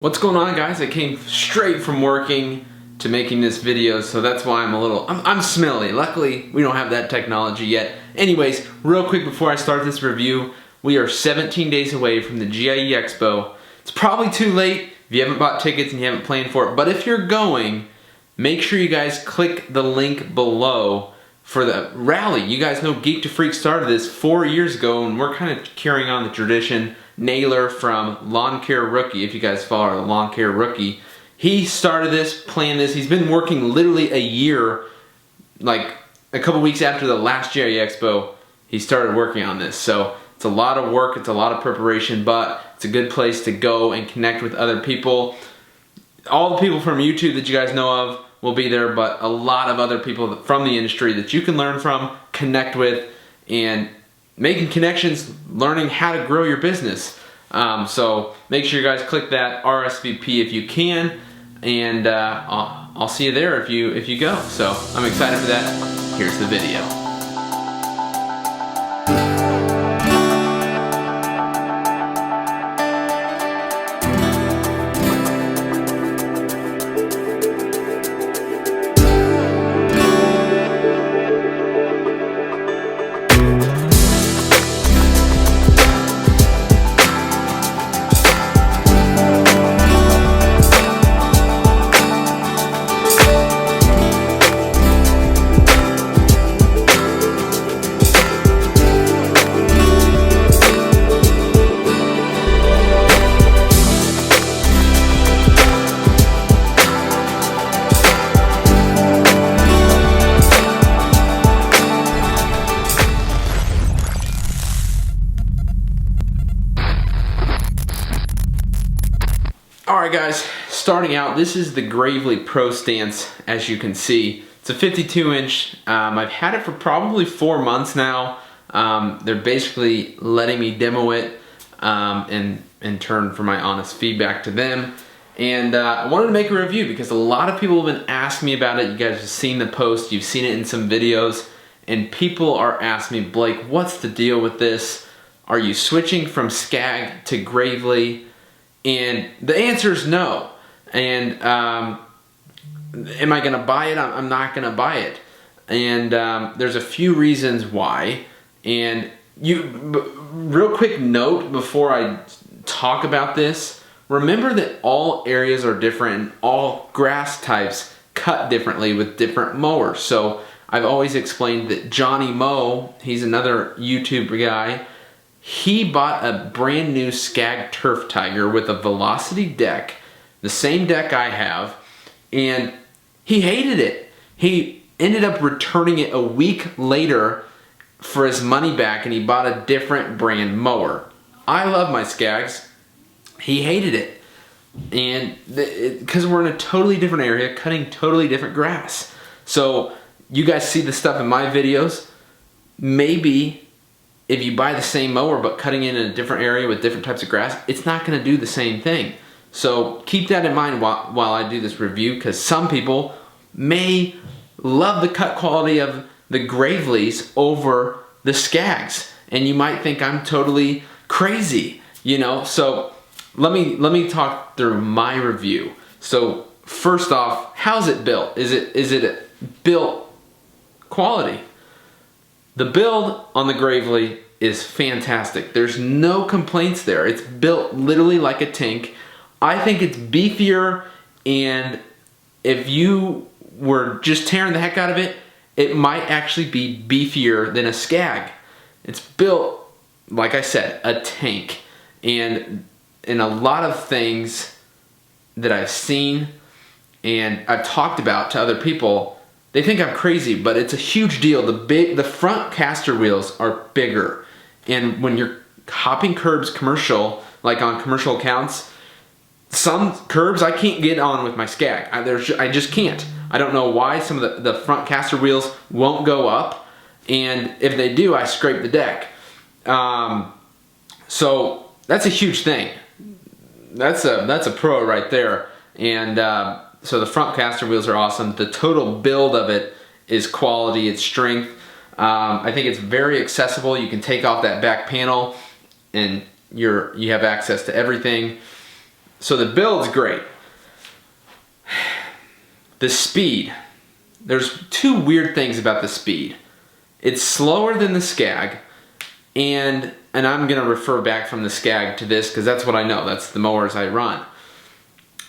What's going on, guys? I came straight from working to making this video, so that's why I'm smelly. Luckily, we don't have that technology yet. Anyways, real quick before I start this review, we are 17 days away from the GIE Expo. It's probably too late if you haven't bought tickets and you haven't planned for it, but if you're going, make sure you guys click the link below for the rally. You guys know Geek to Freak started this 4 years ago, and we're kind of carrying on the tradition. Naylor from Lawn Care Rookie, if you guys follow the Lawn Care Rookie, he started this, planned this. He's been working literally a year, like a couple weeks after the last GIE Expo, he started working on this. So it's a lot of work, it's a lot of preparation, but it's a good place to go and connect with other people. All the people from YouTube that you guys know of will be there, but a lot of other people from the industry that you can learn from, connect with, and making connections, learning how to grow your business. So make sure you guys click that RSVP if you can, and I'll see you there if you go. So I'm excited for that. Here's the video. Alright guys, starting out, this is the Gravely Pro Stance, as you can see. It's a 52-inch. I've had it for probably 4 months now. They're basically letting me demo it and in turn for my honest feedback to them. And I wanted to make a review because a lot of people have been asking me about it. You guys have seen the post, you've seen it in some videos, and people are asking me, Blake, what's the deal with this? Are you switching from Scag to Gravely? And the answer is no. And am I going to buy it? I'm not going to buy it. And there's a few reasons why. And real quick note before I talk about this, remember that all areas are different and all grass types cut differently with different mowers. So I've always explained that Johnny Mow, he's another YouTube guy, he bought a brand new Scag Turf Tiger with a Velocity deck, the same deck I have, and he hated it. He ended up returning it a week later for his money back, and he bought a different brand mower. I love my Skags. He hated it, and because we're in a totally different area, cutting totally different grass. So you guys see the stuff in my videos. Maybe if you buy the same mower but cutting it in a different area with different types of grass, it's not going to do the same thing. So keep that in mind while I do this review, because some people may love the cut quality of the Gravely's over the Skags, and you might think I'm totally crazy, you know. So let me talk through my review. So first off, how's it built? Is it built quality? The build on the Gravely is fantastic. There's no complaints there. It's built literally like a tank. I think it's beefier, and if you were just tearing the heck out of it, it might actually be beefier than a Scag. It's built, like I said, a tank. And in a lot of things that I've seen and I've talked about to other people, they think I'm crazy, but it's a huge deal. The front caster wheels are bigger, and when you're hopping curbs commercial, like on commercial accounts, some curbs I can't get on with my Scag. I just can't. I don't know why. Some of the front caster wheels won't go up, and if they do, I scrape the deck. So that's a huge thing. That's a pro right there, and so the front caster wheels are awesome. The total build of it is quality, it's strength. I think it's very accessible. You can take off that back panel and you have access to everything. So the build's great. The speed. There's two weird things about the speed. It's slower than the Scag, and I'm gonna refer back from the Scag to this because that's what I know, that's the mowers I run.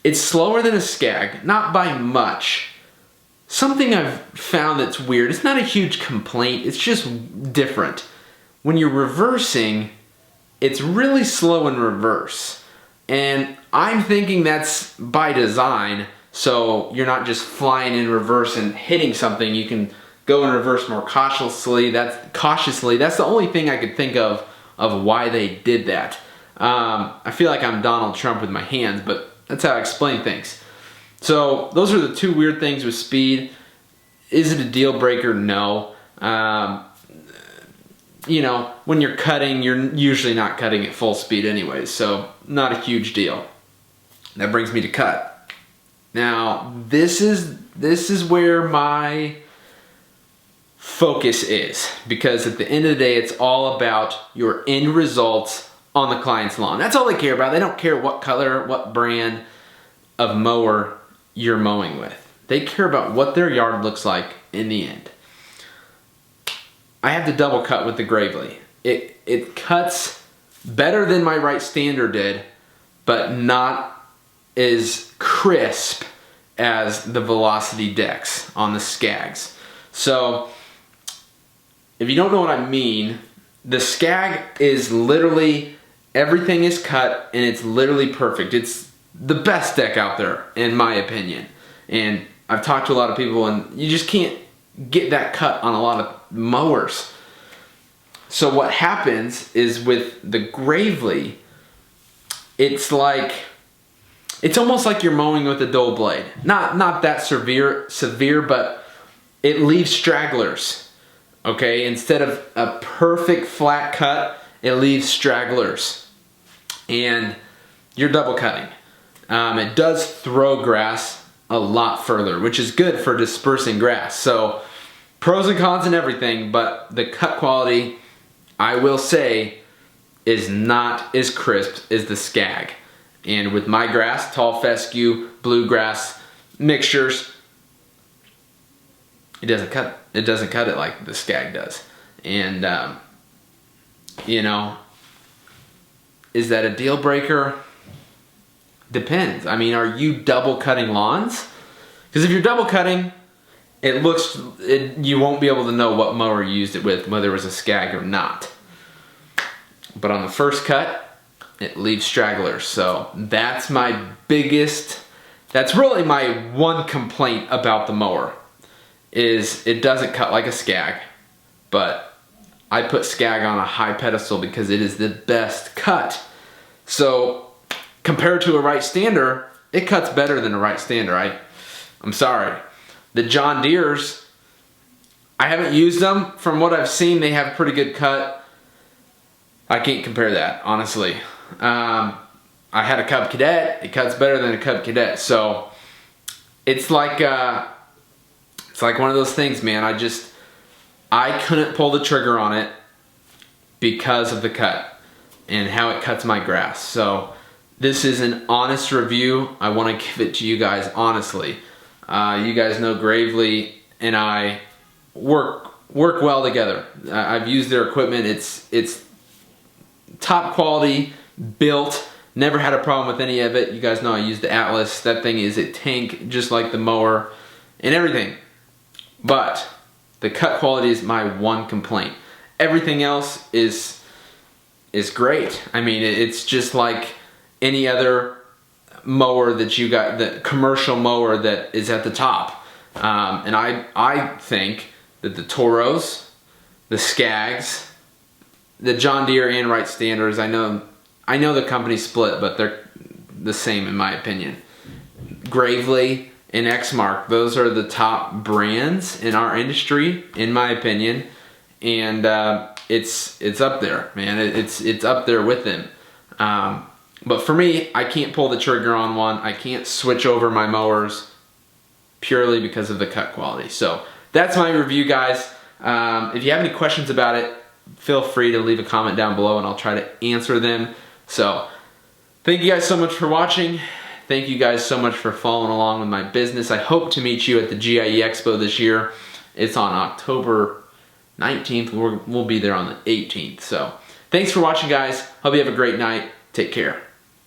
It's slower than a Scag, not by much. Something I've found that's weird, it's not a huge complaint, it's just different. When you're reversing, it's really slow in reverse. And I'm thinking that's by design, so you're not just flying in reverse and hitting something. You can go in reverse more cautiously. That's the only thing I could think of why they did that. I feel like I'm Donald Trump with my hands, but that's how I explain things. So those are the two weird things with speed. Is it a deal breaker? No. You know, when you're cutting, you're usually not cutting at full speed anyways, so not a huge deal. That brings me to cut. Now, this is where my focus is, because at the end of the day, it's all about your end results on the client's lawn. That's all they care about. They don't care what color, what brand of mower you're mowing with. They care about what their yard looks like in the end. I have to double cut with the Gravely. It cuts better than my Wright Stander did, but not as crisp as the Velocity decks on the Scags. So, if you don't know what I mean, the Scag is literally, everything is cut and it's literally perfect. It's the best deck out there, in my opinion. And I've talked to a lot of people and you just can't get that cut on a lot of mowers. So what happens is with the Gravely, it's almost like you're mowing with a dull blade. Not that severe, but it leaves stragglers. Okay, instead of a perfect flat cut, it leaves stragglers, and you're double cutting. It does throw grass a lot further, which is good for dispersing grass. So pros and cons and everything, but the cut quality, I will say, is not as crisp as the Scag. And with my grass, tall fescue, bluegrass mixtures, it doesn't cut it like the Scag does. And you know, is that a deal breaker? Depends. I mean, are you double cutting lawns? Because if you're double cutting, you won't be able to know what mower you used it with, whether it was a Scag or not. But on the first cut, it leaves stragglers. So that's that's really my one complaint about the mower, is it doesn't cut like a Scag. But I put Scag on a high pedestal because it is the best cut. So compared to a Wright Stander, it cuts better than a Wright Stander. I'm sorry. The John Deere's, I haven't used them. From what I've seen, they have a pretty good cut. I can't compare that, honestly. I had a Cub Cadet. It cuts better than a Cub Cadet. So it's like one of those things, man. I couldn't pull the trigger on it because of the cut and how it cuts my grass. So this is an honest review. I want to give it to you guys honestly. You guys know Gravely and I work well together. I've used their equipment. It's top quality, built. Never had a problem with any of it. You guys know I use the Atlas. That thing is a tank, just like the mower and everything. But the cut quality is my one complaint. Everything else is great. I mean, it's just like any other mower that you got, the commercial mower that is at the top. And I think that the Toros, the Skags, the John Deere and Wright Standers, I know the company split, but they're the same in my opinion. Gravely and Exmark, those are the top brands in our industry, in my opinion. And it's up there, man. It's up there with them. But for me, I can't pull the trigger on one. I can't switch over my mowers purely because of the cut quality. So that's my review, guys. If you have any questions about it, feel free to leave a comment down below and I'll try to answer them. So Thank you guys so much for watching. Thank you guys so much for following along with my business. I hope to meet you at the GIE Expo this year. It's on October 19th. We'll be there on the 18th. So thanks for watching, guys. Hope you have a great night. Take care.